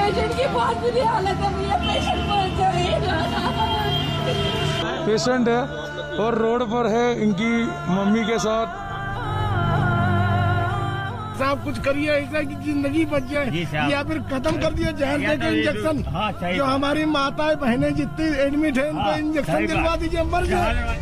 Patient की बहुत बुरी हालत है भैया, पेशेंट पहुंच जाए। पेशेंट है और रोड पर है इनकी मम्मी के साथ। साहब कुछ करिए ऐसा कि जिंदगी बच जाए या फिर खत्म कर दिया जहर देकर इंजेक्शन। जो हमारी माताएं बहनें जितनी एडमिट है उनको इंजेक्शन दिलवा दीजिए, मर जाए।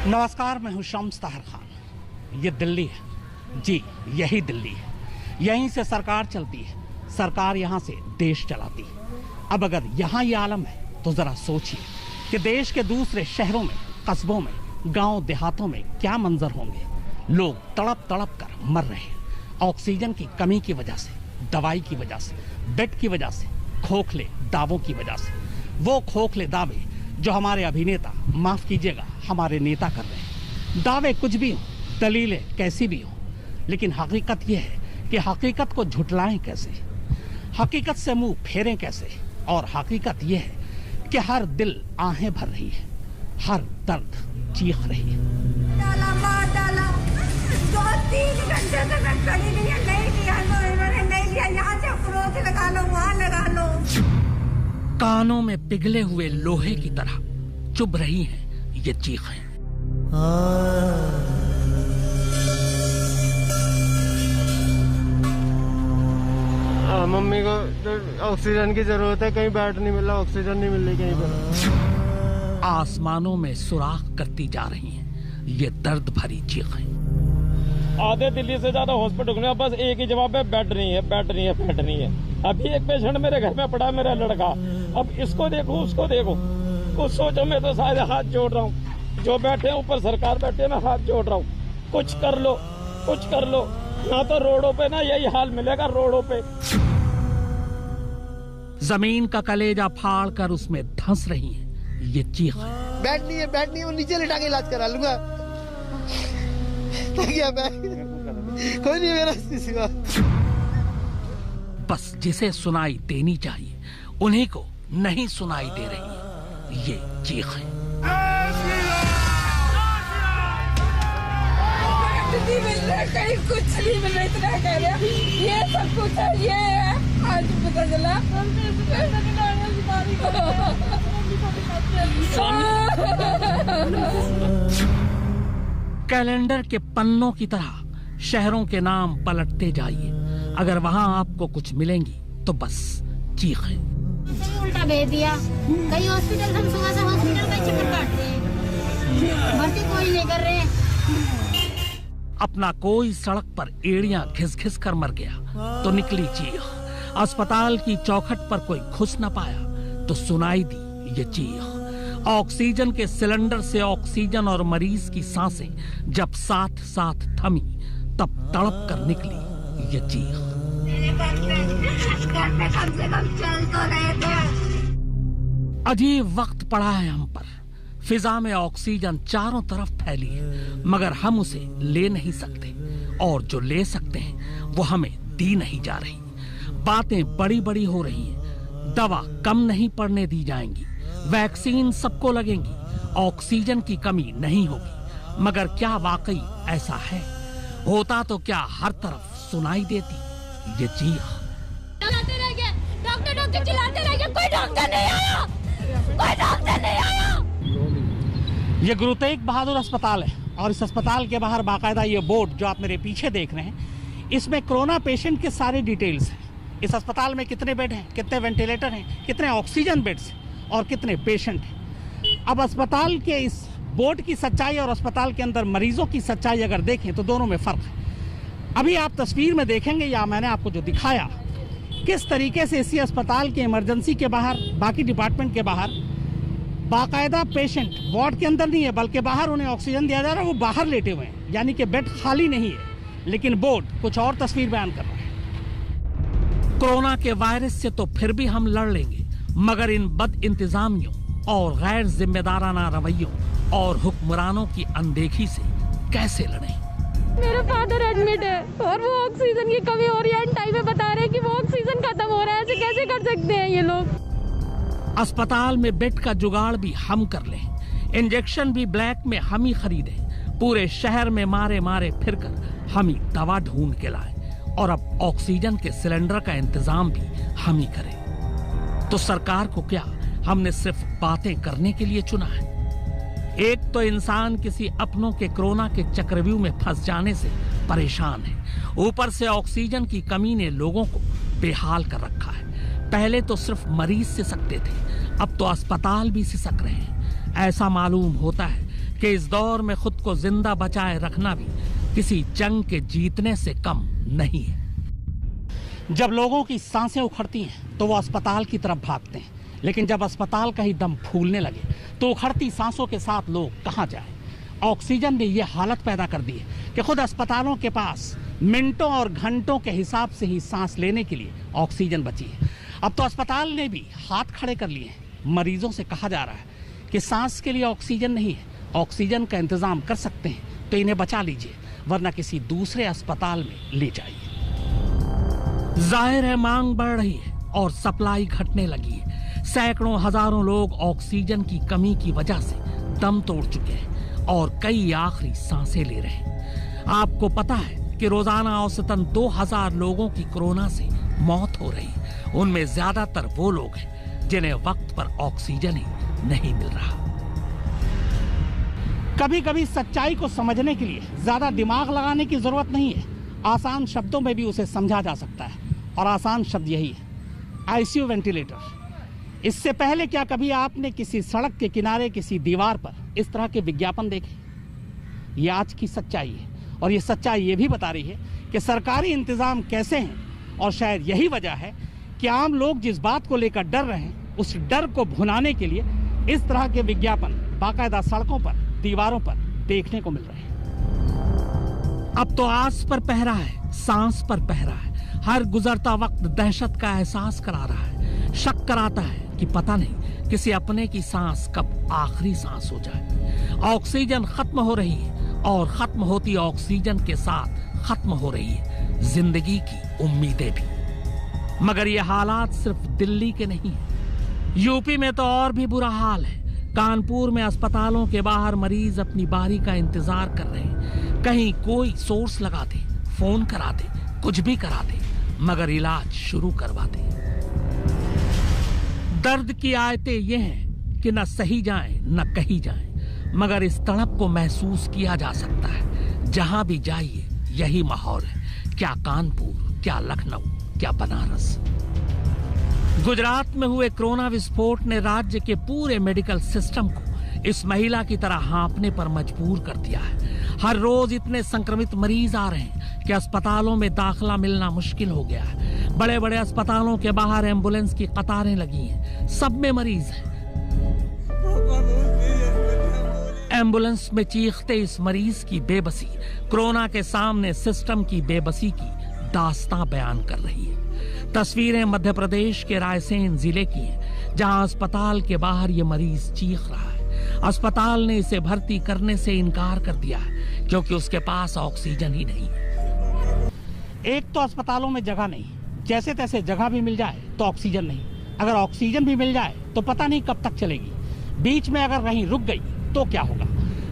नमस्कार, मैं हूं शम्स ताहर खान। ये दिल्ली है जी, यही दिल्ली है। यहीं से सरकार चलती है, सरकार यहाँ से देश चलाती है। अब अगर यहाँ ये आलम है तो जरा सोचिए कि देश के दूसरे शहरों में, कस्बों में, गांव देहातों में क्या मंजर होंगे। लोग तड़प तड़प कर मर रहे हैं ऑक्सीजन की कमी की वजह से, दवाई की वजह से, बेड की वजह से, खोखले दावों की वजह से। वो खोखले दावे जो हमारे अभिनेता, माफ कीजिएगा हमारे नेता कर रहे हैं। दावे कुछ भी हो, दलीलें कैसी भी हो, लेकिन हकीकत यह है कि हकीकत को झुटलाएं कैसे, हकीकत से मुंह फेरें कैसे। और हकीकत यह है कि हर दिल आहें भर रही है, हर दर्द चीख रही है। डाला मार डाला, 2-3 घंटे से मैं खड़ी नहीं है, नहीं लिया इन्होंने, नहीं लिया। यहाँ से अप्रोच लगा लो, वहाँ लगा लो। कानों में पिघले हुए लोहे की तरह चुभ रही हैं ये चीखें। मम्मी को ऑक्सीजन की जरूरत है, कहीं बेड नहीं मिल रहा, ऑक्सीजन नहीं मिल रही कहीं पर। आसमानों में सुराख करती जा रही हैं ये दर्द भरी चीखें। आधे दिल्ली से ज्यादा हॉस्पिटल में बस एक ही जवाब है, बेड नहीं है, बेड नहीं है, बेड नहीं है। अभी एक पेशेंट मेरे घर में पड़ा, मेरा लड़का। अब इसको देखो, उसको देखो, कुछ सोचो। मैं तो सारे हाथ जोड़ रहा हूँ, जो बैठे ऊपर सरकार बैठे, मैं हाथ जोड़ रहा हूँ। कुछ कर लो, कुछ कर लो। ना तो रोडों पे ना यही हाल मिलेगा, रोडों पे। जमीन का कलेजा फाड़ कर उसमें धंस रही हैं ये चीखें। बेड नहीं है, बेड नहीं है, वो नीचे लिटा के इलाज करा लूंगा। क्या कोई नहीं मेरा सिवा। बस जिसे सुनाई देनी चाहिए उन्हीं को नहीं सुनाई दे रही है ये चीखें। नहीं मिल रहा, कहीं कुछ नहीं मिल रहा, इतना कह रहे ये सब कुछ है, ये है। आज पता चला कैलेंडर के पन्नों की तरह शहरों के नाम पलटते जाइए। अगर वहां आपको कुछ मिलेंगी तो बस चीखें। उल्टा भेज दिया, कई हॉस्पिटल हम सुबह से हॉस्पिटल में चक्कर काट रहे हैं, भर्ती कोई नहीं कर रहे। अपना कोई सड़क पर एड़ियां घिस घिस कर मर गया तो निकली चीख। अस्पताल की चौखट पर कोई घुस न पाया तो सुनाई दी ये चीख। ऑक्सीजन के सिलेंडर से ऑक्सीजन और मरीज की सांसें जब साथ साथ थमी तब तड़प कर निकली ये चीख। घर में कम से कम चल तो रहे थे। अजीब वक्त पड़ा है हम पर। फिजा में ऑक्सीजन चारों तरफ फैली है, मगर हम उसे ले नहीं सकते, और जो ले सकते हैं वो हमें दी नहीं जा रही। बातें बड़ी बड़ी हो रही हैं, दवा कम नहीं पड़ने दी जाएंगी, वैक्सीन सबको लगेंगी, ऑक्सीजन की कमी नहीं होगी। मगर क्या वाकई ऐसा है? होता तो क्या हर तरफ सुनाई देती ये चीख। चिल्लाते रह गए, डॉक्टर चिल्लाते रह गए, कोई डॉक्टर नहीं आया, कोई डॉक्टर नहीं आया। ये गुरु तेग बहादुर अस्पताल है और इस अस्पताल के बाहर बाकायदा ये बोर्ड जो आप मेरे पीछे देख रहे हैं, इसमें कोरोना पेशेंट के सारे डिटेल्स हैं। इस अस्पताल में कितने बेड हैं, कितने वेंटिलेटर हैं, कितने ऑक्सीजन बेड्स हैं और कितने पेशेंट हैं। अब अस्पताल के इस बोर्ड की सच्चाई और अस्पताल के अंदर मरीजों की सच्चाई अगर देखें तो दोनों में फर्क है। अभी आप तस्वीर में देखेंगे या मैंने आपको जो दिखाया, किस तरीके से इसी अस्पताल के इमरजेंसी के बाहर, बाकी डिपार्टमेंट के बाहर बाकायदा पेशेंट वार्ड के अंदर नहीं है बल्कि बाहर उन्हें ऑक्सीजन दिया जा रहा है, वो बाहर लेटे हुए हैं, यानी कि बेड खाली नहीं है। लेकिन बोर्ड कुछ और तस्वीर बयान कर रहा है। कोरोना के वायरस से तो फिर भी हम लड़ लेंगे, मगर इन बद इंतजामियों और गैर जिम्मेदाराना रवैयों और हुक्मरानों की अनदेखी से कैसे लड़ें? मेरा फादर एडमिट है और वो ऑक्सीजन की कमी हो रही है, टाइम में बता रहे हैं कि वो ऑक्सीजन खत्म हो रहा है। ऐसे कैसे कर सकते हैं ये लोग? अस्पताल में बेड का जुगाड़ भी हम कर लें, इंजेक्शन भी ब्लैक में हम ही खरीदें, पूरे शहर में मारे मारे फिरकर हम ही दवा ढूंढ के लाएं और अब ऑक्सीजन के सिलेंडर का इंतजाम भी हम ही करें। तो सरकार को क्या हमने सिर्फ बातें करने के लिए चुना है? एक तो इंसान किसी अपनों के कोरोना के चक्रव्यूह में फंस जाने से परेशान है, ऊपर से ऑक्सीजन की कमी ने लोगों को बेहाल कर रखा है। पहले तो सिर्फ मरीज सिसकते थे, अब तो अस्पताल भी सिसक रहे हैं। ऐसा मालूम होता है कि इस दौर में खुद को जिंदा बचाए रखना भी किसी जंग के जीतने से कम नहीं है। जब लोगों की सांसें उखड़ती हैं तो वो अस्पताल की तरफ भागते हैं, लेकिन जब अस्पताल का ही दम फूलने लगे तो उखड़ती सांसों के साथ लोग कहां जाएं? ऑक्सीजन ने यह हालत पैदा कर दी है कि खुद अस्पतालों के पास मिनटों और घंटों के हिसाब से ही सांस लेने के लिए ऑक्सीजन बची है। अब तो अस्पताल ने भी हाथ खड़े कर लिए हैं। मरीजों से कहा जा रहा है कि सांस के लिए ऑक्सीजन नहीं है, ऑक्सीजन का इंतजाम कर सकते हैं तो इन्हें बचा लीजिए, वरना किसी दूसरे अस्पताल में ले जाइए। जाहिर है मांग बढ़ रही है और सप्लाई घटने लगी है। सैकड़ों हजारों लोग ऑक्सीजन की कमी की वजह से दम तोड़ चुके हैं और कई आखिरी सांसें ले रहे हैं। आपको पता है कि रोजाना औसतन 2000 लोगों की कोरोना से मौत हो रही है। उनमें ज्यादातर वो लोग हैं जिन्हें वक्त पर ऑक्सीजन ही नहीं मिल रहा। कभी कभी सच्चाई को समझने के लिए ज्यादा दिमाग लगाने की जरूरत नहीं है, आसान शब्दों में भी उसे समझा जा सकता है। और आसान शब्द यही है, आईसीयू वेंटिलेटर। इससे पहले क्या कभी आपने किसी सड़क के किनारे किसी दीवार पर इस तरह के विज्ञापन देखे? ये आज की सच्चाई है और ये सच्चाई ये भी बता रही है कि सरकारी इंतजाम कैसे हैं। और शायद यही वजह है कि आम लोग जिस बात को लेकर डर रहे हैं, उस डर को भुनाने के लिए इस तरह के विज्ञापन बाकायदा सड़कों पर, दीवारों पर देखने को मिल रहे हैं। अब तो आस पर पहरा है, सांस पर पहरा है। हर गुजरता वक्त दहशत का एहसास करा रहा है, शक कराता है कि पता नहीं किसी अपने की सांस कब आखिरी सांस हो जाए। ऑक्सीजन खत्म हो रही है और खत्म होती ऑक्सीजन के साथ खत्म हो रही है जिंदगी की उम्मीदें भी। मगर ये हालात सिर्फ दिल्ली के नहीं है, यूपी में तो और भी बुरा हाल है। कानपुर में अस्पतालों के बाहर मरीज अपनी बारी का इंतजार कर रहे हैं। कहीं कोई सोर्स लगा दे, फोन करा दे, कुछ भी करा दे, मगर इलाज शुरू करवा दे। दर्द की आयतें ये हैं कि न सही जाएं न कही जाएं, मगर इस तड़प को महसूस किया जा सकता है। जहां भी जाइए यही माहौल है, क्या कानपुर, क्या लखनऊ, क्या बनारस। गुजरात में हुए कोरोना विस्फोट ने राज्य के पूरे मेडिकल सिस्टम को इस महिला की तरह हाँपने पर मजबूर कर दिया है। हर रोज इतने संक्रमित मरीज आ रहे हैं कि अस्पतालों में दाखिला मिलना मुश्किल हो गया है। बड़े बड़े अस्पतालों के बाहर एम्बुलेंस की कतारें लगी हैं, सब में मरीज हैं। एम्बुलेंस में चीखते इस मरीज की बेबसी कोरोना के सामने सिस्टम की बेबसी की दास्तां बयान कर रही है। तस्वीरें मध्य प्रदेश के रायसेन जिले की हैं, जहां अस्पताल के बाहर ये मरीज चीख रहा है। अस्पताल ने इसे भर्ती करने से इनकार कर दिया है क्योंकि उसके पास ऑक्सीजन ही नहीं है। एक तो अस्पतालों में जगह नहीं, जैसे तैसे जगह भी मिल जाए तो ऑक्सीजन नहीं। अगर ऑक्सीजन भी मिल जाए तो पता नहीं कब तक चलेगी। बीच में अगर कहीं रुक गई तो क्या होगा?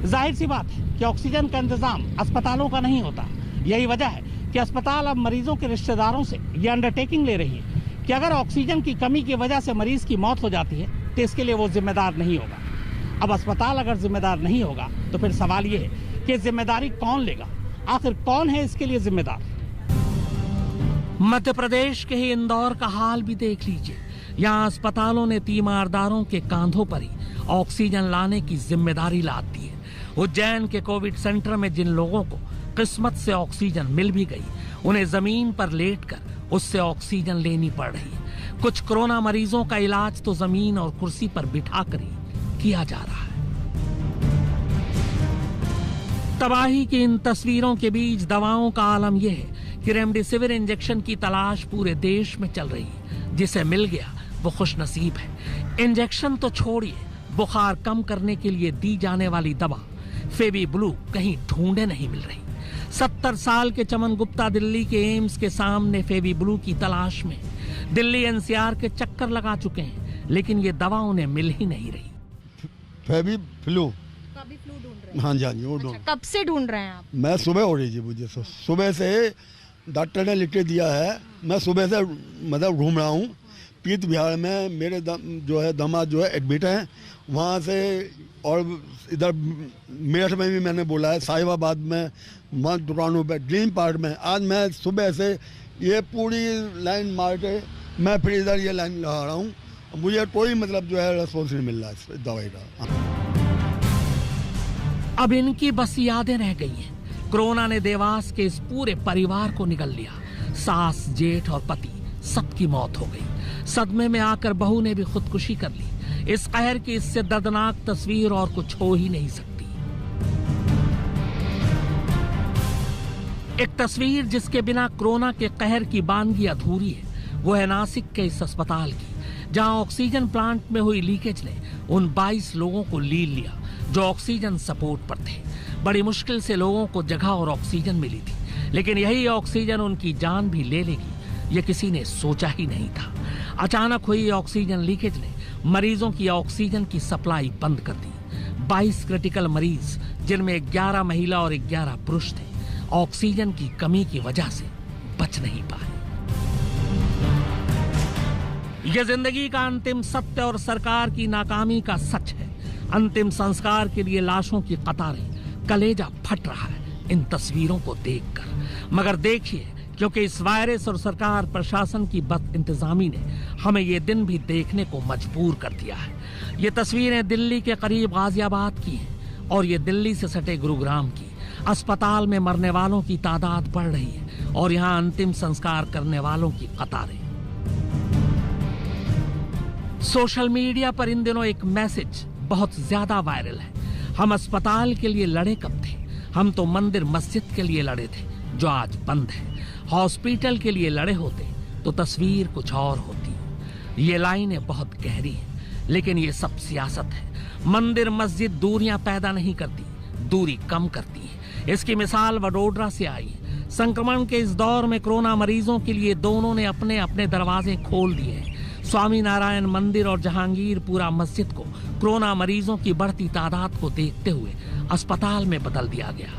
जाहिर सी बात है कि ऑक्सीजन का इंतजाम अस्पतालों का नहीं होता। यही वजह है कि अस्पताल अब मरीजों के रिश्तेदारों से ये अंडरटेकिंग ले रही है कि अगर ऑक्सीजन की कमी की वजह से मरीज की मौत हो जाती है तो इसके लिए वो जिम्मेदार नहीं होगा। अब अस्पताल अगर जिम्मेदार नहीं होगा तो फिर सवाल ये है कि जिम्मेदारी कौन लेगा? आखिर कौन है इसके लिए जिम्मेदार? मध्य प्रदेश के ही इंदौर का हाल भी देख लीजिए। यहाँ अस्पतालों ने तीमारदारों के कांधों पर ही ऑक्सीजन लाने की जिम्मेदारी लाद दी है। उज्जैन के कोविड सेंटर में जिन लोगों को किस्मत से ऑक्सीजन मिल भी गई, उन्हें जमीन पर लेटकर उससे ऑक्सीजन लेनी पड़ रही है। कुछ कोरोना मरीजों का इलाज तो जमीन और कुर्सी पर बिठाकर ही किया जा रहा है। तबाही की इन तस्वीरों के बीच दवाओं का आलम यह है कि रेमडेसिविर इंजेक्शन की तलाश पूरे देश में चल रही है। जिसे मिल गया वो खुशनसीब है। इंजेक्शन तो छोड़िए, बुखार कम करने के लिए दी जाने वाली दवा फेवी ब्लू कहीं ढूंढे नहीं मिल रही। 70 साल के चमन गुप्ता दिल्ली के एम्स के सामने फेवी ब्लू की तलाश में दिल्ली एनसीआर के चक्कर लगा चुके हैं, लेकिन ये दवा उन्हें मिल ही नहीं रही। फेवी फ्लू, कभी फ्लू ढूंढ रहे हैं? हाँ जी हाँ जी वो ढूंढ। कब से ढूंढ रहे हैं आप? मैं सुबह हो रही थी मुझे, सुबह से डॉक्टर ने लिख के दिया है। मैं सुबह से मतलब घूम रहा हूँ। पीत बिहार में मेरे जो है दामाद जो है एडमिट हैं, वहाँ से और इधर मेरठ में भी मैंने बोला है, साहिबाबाद में, वहाँ दुकानों पे, ड्रीम पार्क में। आज मैं सुबह से ये पूरी लाइन मार के मैं फिर इधर ये लाइन लगा रहा हूँ। मुझे कोई मतलब जो है रिस्पॉन्स नहीं मिल रहा है इस दवाई का। अब इनकी बस यादें रह गई हैं। कोरोना ने देवास के इस पूरे परिवार को निगल लिया। सास, जेठ और पति सबकी मौत हो गई। सदमे में आकर बहू ने भी खुदकुशी कर ली। इस कहर की इससे दर्दनाक तस्वीर और कुछ हो ही नहीं सकती। एक तस्वीर जिसके बिना कोरोना के कहर की बानगी अधूरी है, वो है नासिक के इस अस्पताल की, जहां ऑक्सीजन प्लांट में हुई लीकेज ने उन 22 लोगों को लील लिया जो ऑक्सीजन सपोर्ट पर थे। बड़ी मुश्किल से लोगों को जगह और ऑक्सीजन मिली थी, लेकिन यही ऑक्सीजन उनकी जान भी ले लेगी, ये किसी ने सोचा ही नहीं था। अचानक हुई ऑक्सीजन लीकेज ने मरीजों की ऑक्सीजन की सप्लाई बंद कर दी। 22 क्रिटिकल मरीज, जिनमें 11 महिला और 11 पुरुष थे, ऑक्सीजन की कमी की वजह से बच नहीं पाए। यह जिंदगी का अंतिम सत्य और सरकार की नाकामी का सच है। अंतिम संस्कार के लिए लाशों की कतारें, कलेजा फट रहा है इन तस्वीरों को देखकर। मगर देखिए, क्योंकि इस वायरस और सरकार प्रशासन की बदइंतजामी ने हमें ये दिन भी देखने को मजबूर कर दिया है। ये तस्वीरें दिल्ली के करीब गाजियाबाद की हैं और ये दिल्ली से सटे गुरुग्राम की। अस्पताल में मरने वालों की तादाद बढ़ रही है और यहाँ अंतिम संस्कार करने वालों की कतारें। सोशल मीडिया पर इन दिनों एक मैसेज बहुत ज्यादा वायरल है। हम अस्पताल के लिए लड़े कब थे? हम तो मंदिर मस्जिद के लिए लड़े थे जो आज बंद है। हॉस्पिटल के लिए लड़े होते तो तस्वीर कुछ और होती। ये लाइनें बहुत गहरी हैं, लेकिन ये सब सियासत है। मंदिर मस्जिद दूरियां पैदा नहीं करती, दूरी कम करती है। इसकी मिसाल वडोदरा से आई है। संक्रमण के इस दौर में कोरोना मरीजों के लिए दोनों ने अपने अपने दरवाजे खोल दिए हैं। स्वामी नारायण मंदिर और जहांगीरपुरा मस्जिद को कोरोना मरीजों की बढ़ती तादाद को देखते हुए अस्पताल में बदल दिया गया।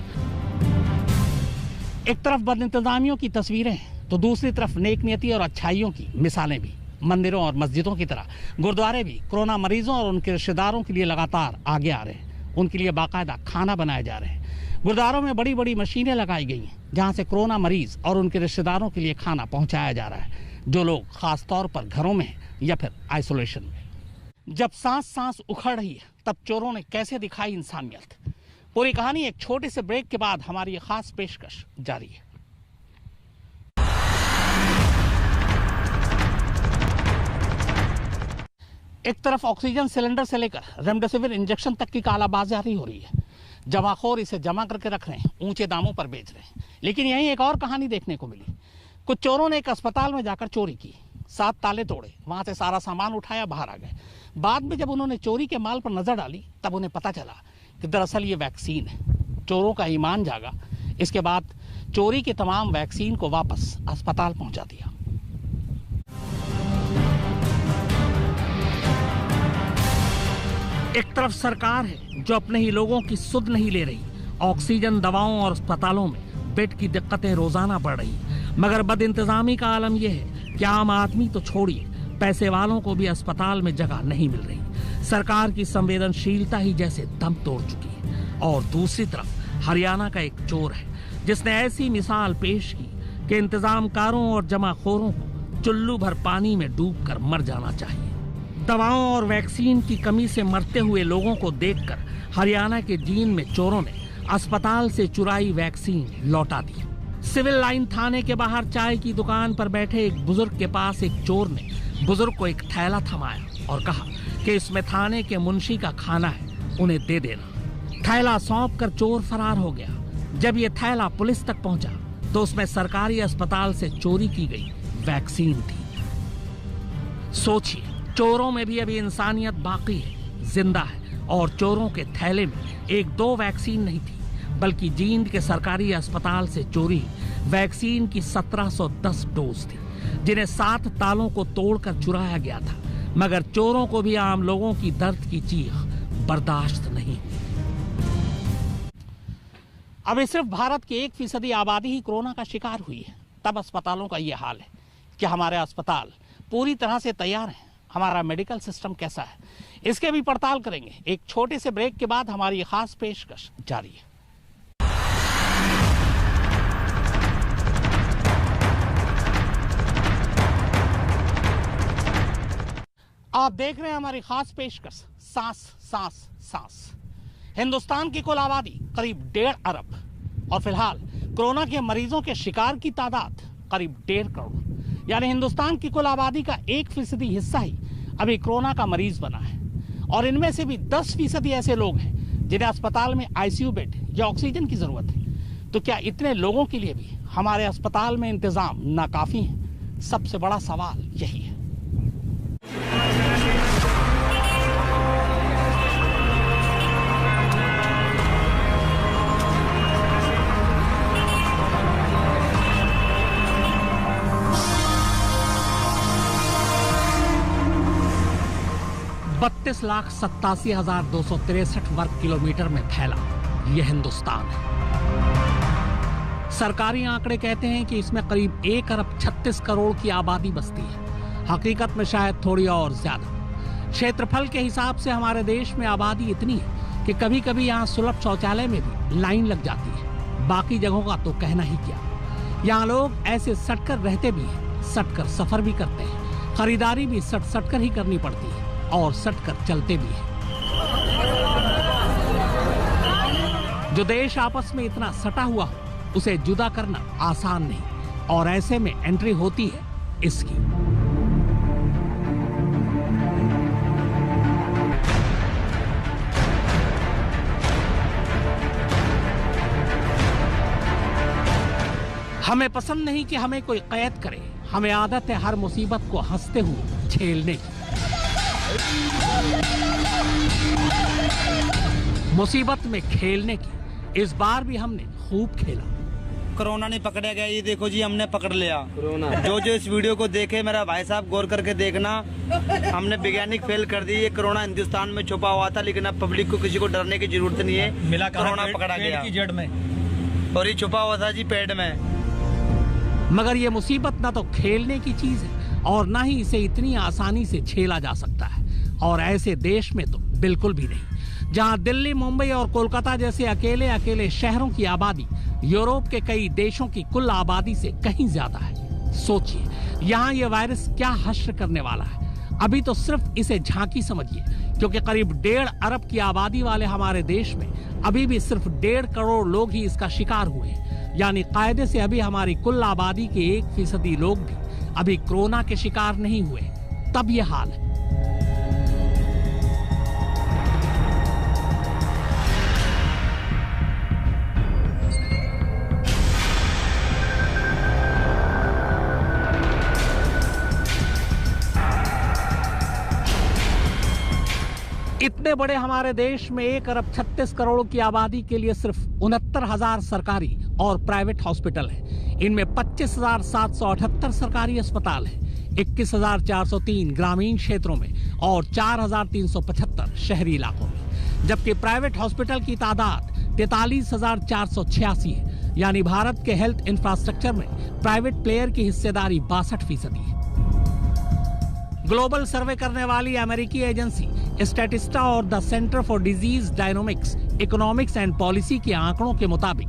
एक तरफ बदइंतजामियों की तस्वीरें तो दूसरी तरफ नेकनियती और अच्छाइयों की मिसालें भी। मंदिरों और मस्जिदों की तरह गुरुद्वारे भी कोरोना मरीजों और उनके रिश्तेदारों के लिए लगातार आगे आ रहे हैं। उनके लिए बाकायदा खाना बनाए जा रहे हैं। गुरुद्वारों में बड़ी बड़ी मशीनें लगाई गई हैं, जहां से कोरोना मरीज और उनके रिश्तेदारों के लिए खाना पहुंचाया जा रहा है, जो लोग खास तौर पर घरों में हैं या फिर आइसोलेशन में। जब सांस सांस उखड़ रही है, तब चोरों ने कैसे दिखाई इंसानियत। पूरी कहानी एक छोटे से ब्रेक के बाद हमारी ये खास पेशकश जारी है। एक तरफ ऑक्सीजन सिलेंडर से लेकर रेमडेसिविर इंजेक्शन तक की कालाबाजारी हो रही है। जमाखोर इसे जमा करके रख रहे हैं, ऊंचे दामों पर बेच रहे हैं। लेकिन यहीं एक और कहानी देखने को मिली। कुछ चोरों ने एक अस्पताल में जाकर चोरी की, 7 ताले तोड़े, वहां से सारा सामान उठाया, बाहर आ गए। बाद में जब उन्होंने चोरी के माल पर नजर डाली, तब उन्हें पता चला कि दरअसल ये वैक्सीन है। चोरों का ईमान जागा। इसके बाद चोरी के तमाम वैक्सीन को वापस अस्पताल पहुंचा दिया। एक तरफ सरकार है जो अपने ही लोगों की सुध नहीं ले रही। ऑक्सीजन, दवाओं और अस्पतालों में बेड की दिक्कतें रोजाना बढ़ रही। मगर बदइंतजामी का आलम यह है कि आम आदमी तो छोड़िए, पैसे वालों को भी अस्पताल में जगह नहीं मिल रही। सरकार की संवेदनशीलता ही जैसे दम तोड़ चुकी है। और दूसरी तरफ हरियाणा का एक चोर है जिसने ऐसी मिसाल पेश की कि इंतजामकारों और जमाखोरों को चुल्लू भर पानी में डूबकर मर जाना चाहिए। दवाओं और वैक्सीन की कमी से मरते हुए लोगों को देखकर हरियाणा के जींद में चोरों ने अस्पताल से चुराई वैक्सीन लौटा दी। सिविल लाइन थाने के बाहर चाय की दुकान पर बैठे एक बुजुर्ग के पास एक चोर ने बुजुर्ग को एक थैला थमाया और कहा कि इसमें थाने के मुंशी का खाना है, उन्हें दे देना। थैला सौंप कर चोर फरार हो गया। जब ये थैला पुलिस तक पहुंचा तो उसमें सरकारी अस्पताल से चोरी की गई वैक्सीन थी। सोचिए, चोरों में भी अभी इंसानियत बाकी है, जिंदा है। और चोरों के थैले में 1-2 वैक्सीन नहीं थी, बल्कि जींद के सरकारी अस्पताल से चोरी वैक्सीन की 1710 डोज थी, जिन्हें 7 तालों को तोड़कर चुराया गया था। मगर चोरों को भी आम लोगों की दर्द की चीख बर्दाश्त नहीं। अब सिर्फ भारत की 1% आबादी ही कोरोना का शिकार हुई है, तब अस्पतालों का यह हाल है कि हमारे अस्पताल पूरी तरह से तैयार हैं। हमारा मेडिकल सिस्टम कैसा है, इसके भी पड़ताल करेंगे। एक छोटे से ब्रेक के बाद हमारी खास पेशकश जारी है। आप देख रहे हैं हमारी खास पेशकश सांस सांस सांस। हिंदुस्तान की कुल आबादी करीब 1.5 अरब और फिलहाल कोरोना के मरीजों के शिकार की तादाद करीब 1.5 करोड़, यानी हिंदुस्तान की कुल आबादी का 1% हिस्सा ही अभी कोरोना का मरीज बना है। और इनमें से भी 10% ऐसे लोग हैं जिन्हें अस्पताल में आईसीयू बेड या ऑक्सीजन की जरूरत है। तो क्या इतने लोगों के लिए भी हमारे अस्पताल में इंतजाम नाकाफी है? सबसे बड़ा सवाल यही है। बत्तीस 37,263 वर्ग किलोमीटर में फैला यह हिंदुस्तान है। सरकारी आंकड़े कहते हैं कि इसमें करीब 1 अरब 36 करोड़ की आबादी बसती है। हकीकत में शायद थोड़ी और ज्यादा। क्षेत्रफल के हिसाब से हमारे देश में आबादी इतनी है कि कभी कभी यहाँ सुलभ शौचालय में भी लाइन लग जाती है। बाकी जगहों का तो कहना ही क्या। यहाँ लोग ऐसे सटकर रहते भी हैं, सटकर सफर भी करते हैं, खरीदारी भी सट कर ही करनी पड़ती है और सटकर चलते भी हैं। जो देश आपस में इतना सटा हुआ हो, उसे जुदा करना आसान नहीं, और ऐसे में एंट्री होती है इसकी। हमें पसंद नहीं कि हमें कोई कैद करे। हमें आदत है हर मुसीबत को हंसते हुए झेलने की। मुसीबत में खेलने की इस बार भी हमने खूब खेला। कोरोना नहीं पकड़ा गया, ये देखो जी हमने पकड़ लिया कोरोना। जो इस वीडियो को देखे मेरा भाई साहब गौर करके देखना, हमने वैज्ञानिक फेल कर दी। ये कोरोना हिंदुस्तान में छुपा हुआ था, लेकिन अब पब्लिक को किसी को डरने की जरूरत नहीं है। मिला कोरोना पकड़ा गया की जड़ में, और ये छुपा हुआ था जी पेड़ में। मगर ये मुसीबत ना तो खेलने की चीज है और ना ही इसे इतनी आसानी से झेला जा सकता है, और ऐसे देश में तो बिल्कुल भी नहीं, जहां दिल्ली, मुंबई और कोलकाता जैसे अकेले अकेले शहरों की आबादी यूरोप के कई देशों की कुल आबादी से कहीं ज्यादा है। सोचिए यहाँ ये वायरस क्या हश्र करने वाला है। अभी तो सिर्फ इसे झांकी समझिए, क्योंकि करीब 1.5 अरब की आबादी वाले हमारे देश में अभी भी सिर्फ 1.5 करोड़ लोग ही इसका शिकार हुए हैं। यानी कायदे से अभी हमारी कुल आबादी के 1% लोग भी अभी कोरोना के शिकार नहीं हुए, तब ये हाल है। इतने बड़े हमारे देश में 1 अरब 36 करोड़ की आबादी के लिए सिर्फ 69,000 सरकारी और प्राइवेट हॉस्पिटल हैं। इनमें 25,778 सरकारी अस्पताल हैं, 21,403 ग्रामीण क्षेत्रों में और 4,375 शहरी इलाकों में, जबकि प्राइवेट हॉस्पिटल की तादाद 43,486 है। यानी भारत के हेल्थ इंफ्रास्ट्रक्चर में प्राइवेट प्लेयर की हिस्सेदारी 62% है। ग्लोबल सर्वे करने वाली अमेरिकी एजेंसी स्टैटिस्टा और the center for disease dynamics, economics and policy के आंकड़ों के मुताबिक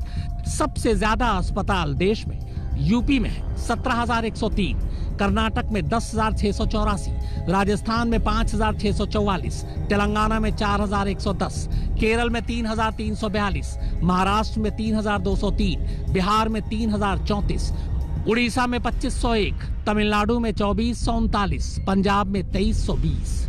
सबसे ज्यादा अस्पताल देश में यूपी में है 17,103, कर्नाटक में 10,684, राजस्थान में 5,644, तेलंगाना में 4,110, केरल में 3,342, महाराष्ट्र में 3,203, बिहार में 3,034, उड़ीसा में 2,501, तमिलनाडु में 2,439, पंजाब में 2,320।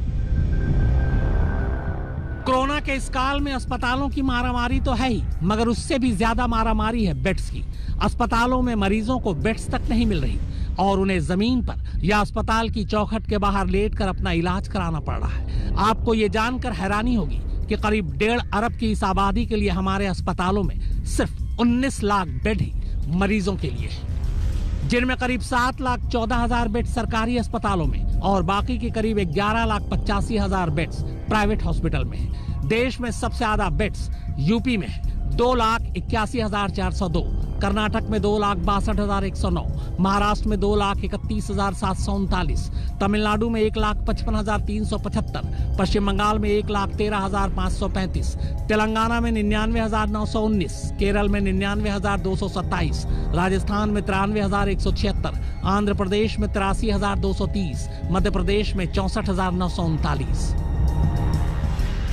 कोरोना के इस काल में अस्पतालों की मारामारी तो है ही, मगर उससे भी ज्यादा मारामारी है बेड्स की। अस्पतालों में मरीजों को बेड्स तक नहीं मिल रही और उन्हें जमीन पर या अस्पताल की चौखट के बाहर लेटकर अपना इलाज कराना पड़ रहा है। आपको ये जानकर हैरानी होगी कि करीब 1.5 अरब की इस आबादी के लिए हमारे अस्पतालों में सिर्फ 19 लाख बेड ही मरीजों के लिए है, जिनमें करीब 7,14,000 बेड सरकारी अस्पतालों में और बाकी के करीब 11,85,000 बेड्स प्राइवेट हॉस्पिटल में है। देश में सबसे ज्यादा बेड्स यूपी में है, 2,81,402, कर्नाटक में 2,62,109, महाराष्ट्र में 2,31,739, तमिलनाडु में 1,55,375, पश्चिम बंगाल में 1,13,535, तेलंगाना में 99,919, केरल में 99,227, राजस्थान में 93,176, आंध्र प्रदेश में 83,230, मध्य प्रदेश में 64,939।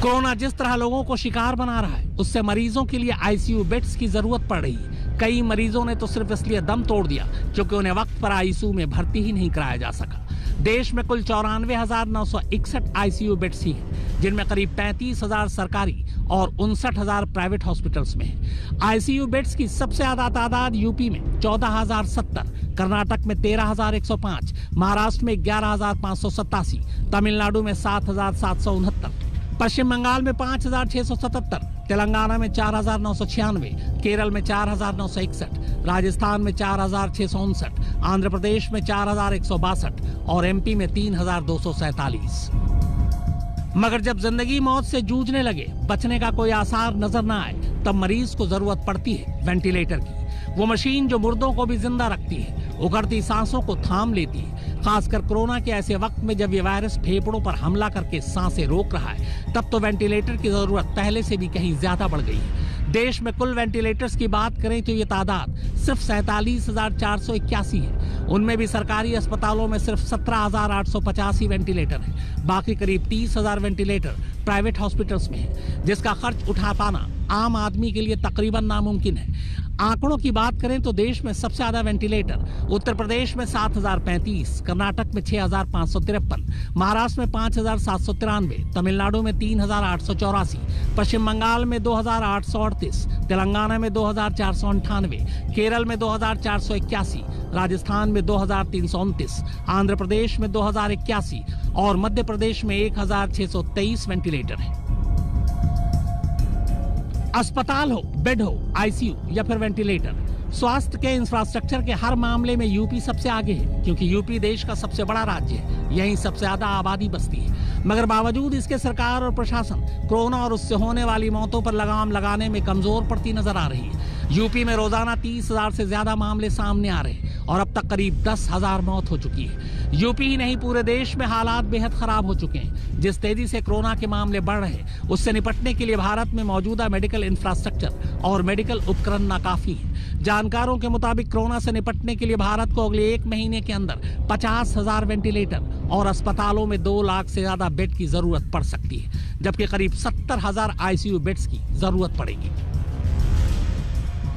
कोरोना जिस तरह लोगों को शिकार बना रहा है, उससे मरीजों के लिए आईसीयू बेड्स की जरूरत पड़ रही है। कई मरीजों ने तो सिर्फ इसलिए दम तोड़ दिया क्योंकि उन्हें वक्त पर आईसीयू में भर्ती ही नहीं कराया जा सका। देश में कुल 94,961 आईसीयू बेड्स ही हैं, जिनमें करीब 35,000 सरकारी और 59,000 प्राइवेट हॉस्पिटल्स में है। आईसीयू बेड्स की सबसे ज्यादा तादाद यूपी में 14,070, कर्नाटक में 13,105, महाराष्ट्र में 11,587, तमिलनाडु में 7,769, पश्चिम बंगाल में 5,677, तेलंगाना में 4,996, केरल में 4,961, राजस्थान में 4,659, आंध्र प्रदेश में 4,162 और एमपी में 3,247। मगर जब जिंदगी मौत से जूझने लगे, बचने का कोई आसार नजर न आए, तब मरीज को जरूरत पड़ती है वेंटिलेटर की। वो मशीन जो मुर्दों को भी जिंदा रखती है, उखड़ती सांसों को थाम लेती है। खासकर कोरोना के ऐसे वक्त में जब ये वायरस फेफड़ों पर हमला करके सांसें रोक रहा है, तब तो वेंटिलेटर की जरूरत पहले से भी कहीं ज्यादा बढ़ गई है। देश में कुल वेंटिलेटर्स की बात करें तो ये तादाद सिर्फ 47,481 है। उनमें भी सरकारी अस्पतालों में सिर्फ 17,885 वेंटिलेटर है। बाकी करीब 30,000 वेंटिलेटर प्राइवेट हॉस्पिटल्स में है, जिसका खर्च उठा पाना आम आदमी के लिए तकरीबन नामुमकिन है। आंकड़ों की बात करें तो देश में सबसे ज्यादा वेंटिलेटर उत्तर प्रदेश में 7,035, कर्नाटक में 6,553, महाराष्ट्र में 5,793, तमिलनाडु में 3,884, पश्चिम बंगाल में 2,838, तेलंगाना में 2,498, केरल में 2,481, राजस्थान में 2,329, आंध्र प्रदेश में 2,081 और मध्य प्रदेश में 1,623 वेंटिलेटर है। अस्पताल हो, बेड हो, आईसीयू या फिर वेंटिलेटर, स्वास्थ्य के इंफ्रास्ट्रक्चर के हर मामले में यूपी सबसे आगे है, क्योंकि यूपी देश का सबसे बड़ा राज्य है, यहीं सबसे ज्यादा आबादी बसती है। मगर बावजूद इसके सरकार और प्रशासन कोरोना और उससे होने वाली मौतों पर लगाम लगाने में कमजोर पड़ती नजर आ रही है। यूपी में रोजाना 30,000 से ज्यादा मामले सामने आ रहे हैं और अब तक करीब 10,000 मौत हो चुकी है। यूपी ही नहीं, पूरे देश में हालात बेहद खराब हो चुके हैं। जिस तेजी से कोरोना के मामले बढ़ रहे हैं, उससे निपटने के लिए भारत में मौजूदा मेडिकल इंफ्रास्ट्रक्चर और मेडिकल उपकरण नाकाफी है। जानकारों के मुताबिक कोरोना से निपटने के लिए भारत को अगले 1 महीने के अंदर 50,000 वेंटिलेटर और अस्पतालों में 2 लाख से ज्यादा बेड की जरूरत पड़ सकती है, जबकि करीब 70,000 आईसीयू बेड्स की जरूरत पड़ेगी।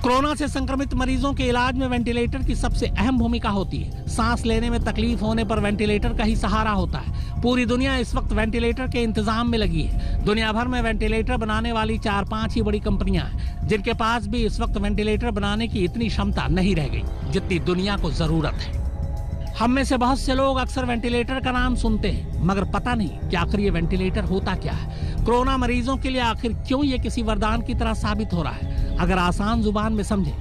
कोरोना से संक्रमित मरीजों के इलाज में वेंटिलेटर की सबसे अहम भूमिका होती है। सांस लेने में तकलीफ होने पर वेंटिलेटर का ही सहारा होता है। पूरी दुनिया इस वक्त वेंटिलेटर के इंतजाम में लगी है। दुनिया भर में वेंटिलेटर बनाने वाली 4-5 ही बड़ी कंपनियां हैं, जिनके पास भी इस वक्त वेंटिलेटर बनाने की इतनी क्षमता नहीं रह गई जितनी दुनिया को जरूरत है। हम में से बहुत से लोग अक्सर वेंटिलेटर का नाम सुनते हैं, मगर पता नहीं कि आखिर ये वेंटिलेटर होता क्या है। कोरोना मरीजों के लिए आखिर क्यों ये किसी वरदान की तरह साबित हो रहा है? अगर आसान जुबान में समझे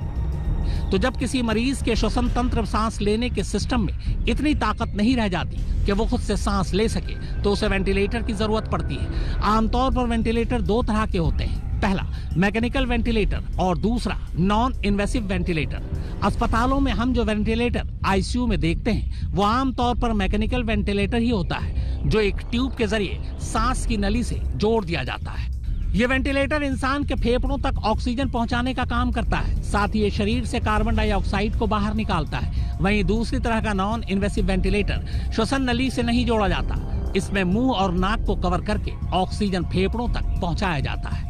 तो जब किसी मरीज के श्वसन तंत्र सांस लेने के सिस्टम में इतनी ताकत नहीं रह जाती कि वो खुद से सांस ले सके, तो उसे वेंटिलेटर की जरूरत पड़ती है। आमतौर पर वेंटिलेटर 2 तरह के होते हैं, पहला मैकेनिकल वेंटिलेटर और दूसरा नॉन इन्वेसिव वेंटिलेटर। अस्पतालों में हम जो वेंटिलेटर आईसीयू में देखते हैं, वो आमतौर पर मैकेनिकल वेंटिलेटर ही होता है, जो एक ट्यूब के जरिए सांस की नली से जोड़ दिया जाता है। ये वेंटिलेटर इंसान के फेफड़ों तक ऑक्सीजन पहुंचाने का काम करता है, साथ ही ये शरीर से कार्बन डाइऑक्साइड को बाहर निकालता है। वहीं दूसरी तरह का नॉन इन्वेसिव वेंटिलेटर श्वसन नली से नहीं जोड़ा जाता। इसमें मुंह और नाक को कवर करके ऑक्सीजन फेफड़ों तक पहुंचाया जाता है।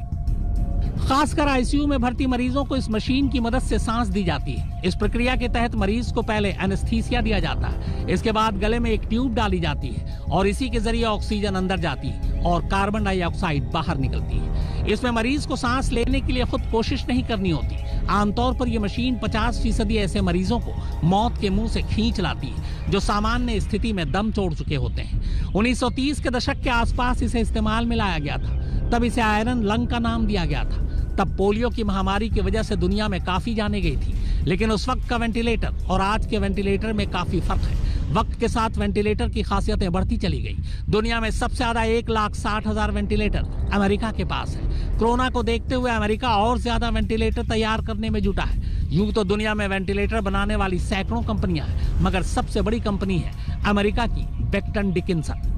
खासकर आईसीयू में भर्ती मरीजों को इस मशीन की मदद से सांस दी जाती है। इस प्रक्रिया के तहत मरीज को पहले एनेस्थीसिया दिया जाता है, इसके बाद गले में एक ट्यूब डाली जाती है और इसी के जरिए ऑक्सीजन अंदर जाती है और कार्बन डाइऑक्साइड बाहर निकलती है। इसमें मरीज को सांस लेने के लिए खुद कोशिश नहीं करनी होती। आमतौर पर यह मशीन 50% ऐसे मरीजों को मौत के मुंह से खींच लाती है जो सामान्य स्थिति में दम तोड़ चुके होते हैं। 1930 के दशक के आसपास इसे इस्तेमाल में लाया गया था, तब इसे आयरन लंग का नाम दिया गया था। तब पोलियो की महामारी की वजह से दुनिया में काफी जाने गई थी, लेकिन उस वक्त का वेंटिलेटर और आज के वेंटिलेटर में काफी फर्क है। वक्त के साथ वेंटिलेटर की खासियतें बढ़ती चली गई। दुनिया में सबसे ज्यादा 1,60,000 वेंटिलेटर अमेरिका के पास है। कोरोना को देखते हुए अमेरिका और ज्यादा वेंटिलेटर तैयार करने में जुटा है। यूं तो दुनिया में वेंटिलेटर बनाने वाली सैकड़ों कंपनियां हैं, मगर सबसे बड़ी कंपनी है अमेरिका की बेक्टन डिकिंसन।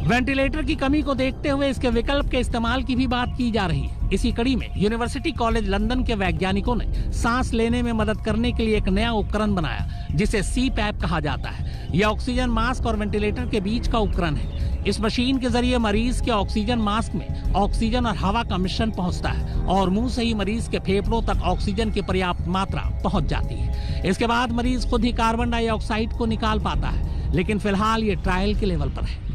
वेंटिलेटर की कमी को देखते हुए इसके विकल्प के इस्तेमाल की भी बात की जा रही है। इसी कड़ी में यूनिवर्सिटी कॉलेज लंदन के वैज्ञानिकों ने सांस लेने में मदद करने के लिए एक नया उपकरण बनाया जिसे CPAP कहा जाता है। यह ऑक्सीजन मास्क और वेंटिलेटर के बीच का उपकरण है। इस मशीन के जरिए मरीज के ऑक्सीजन मास्क में ऑक्सीजन और हवा का मिश्रण पहुंचता है और मुंह से ही मरीज के फेफड़ों तक ऑक्सीजन की पर्याप्त मात्रा पहुंच जाती है। इसके बाद मरीज खुद ही कार्बन डाइऑक्साइड को निकाल पाता है, लेकिन फिलहाल ये ट्रायल के लेवल पर है।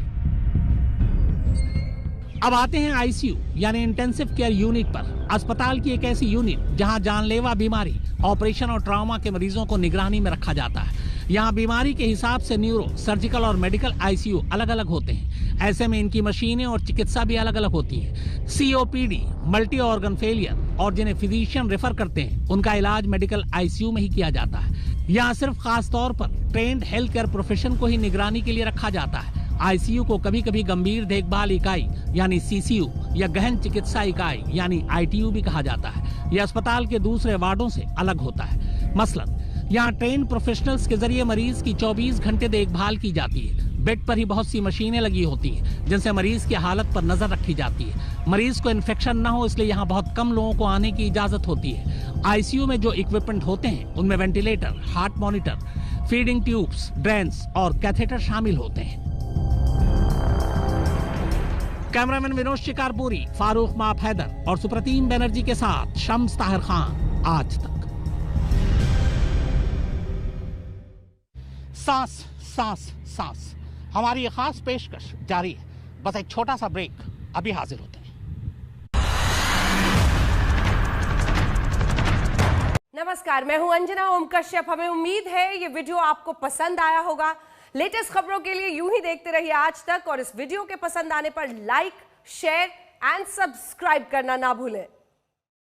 अब आते हैं ICU यानी इंटेंसिव केयर यूनिट पर। अस्पताल की एक ऐसी यूनिट जहां जानलेवा बीमारी, ऑपरेशन और ट्रॉमा के मरीजों को निगरानी में रखा जाता है। यहाँ बीमारी के हिसाब से न्यूरो, सर्जिकल और मेडिकल ICU अलग अलग होते हैं। ऐसे में इनकी मशीनें और चिकित्सा भी अलग अलग होती हैं। COPD, मल्टी ऑर्गन फेलियर और जिन्हें फिजिशियन रेफर करते हैं, उनका इलाज मेडिकल ICU में ही किया जाता है। यहाँ सिर्फ खास तौर पर ट्रेंड हेल्थ केयर प्रोफेशन को ही निगरानी के लिए रखा जाता है। ICU को कभी कभी गंभीर देखभाल इकाई यानी CCU या गहन चिकित्सा इकाई यानी ITU भी कहा जाता है। यह अस्पताल के दूसरे वार्डों से अलग होता है। मसलन यहाँ ट्रेन प्रोफेशनल्स के जरिए मरीज की 24 घंटे देखभाल की जाती है। बेड पर ही बहुत सी मशीनें लगी होती हैं जिनसे मरीज की हालत पर नजर रखी जाती है। मरीज को इन्फेक्शन न हो इसलिए यहाँ बहुत कम लोगों को आने की इजाजत होती है। ICU में जो इक्विपमेंट होते हैं उनमें ventilator, heart monitor, feeding tubes, drains और कैथेटर शामिल होते हैं। कैमरामैन विनोद शिकारपुरी, फारूक माफ हैदर और सुप्रतीम बनर्जी के साथ शम्स ताहिर खान, आज तक। सांस सांस सांस, हमारी ये खास पेशकश जारी है। बस एक छोटा सा ब्रेक, अभी हाजिर होते हैं। नमस्कार, मैं हूं अंजना ओम कश्यप। हमें उम्मीद है ये वीडियो आपको पसंद आया होगा। लेटेस्ट खबरों के लिए यूं ही देखते रहिए आज तक और इस वीडियो के पसंद आने पर लाइक, शेयर एंड सब्सक्राइब करना ना भूलें।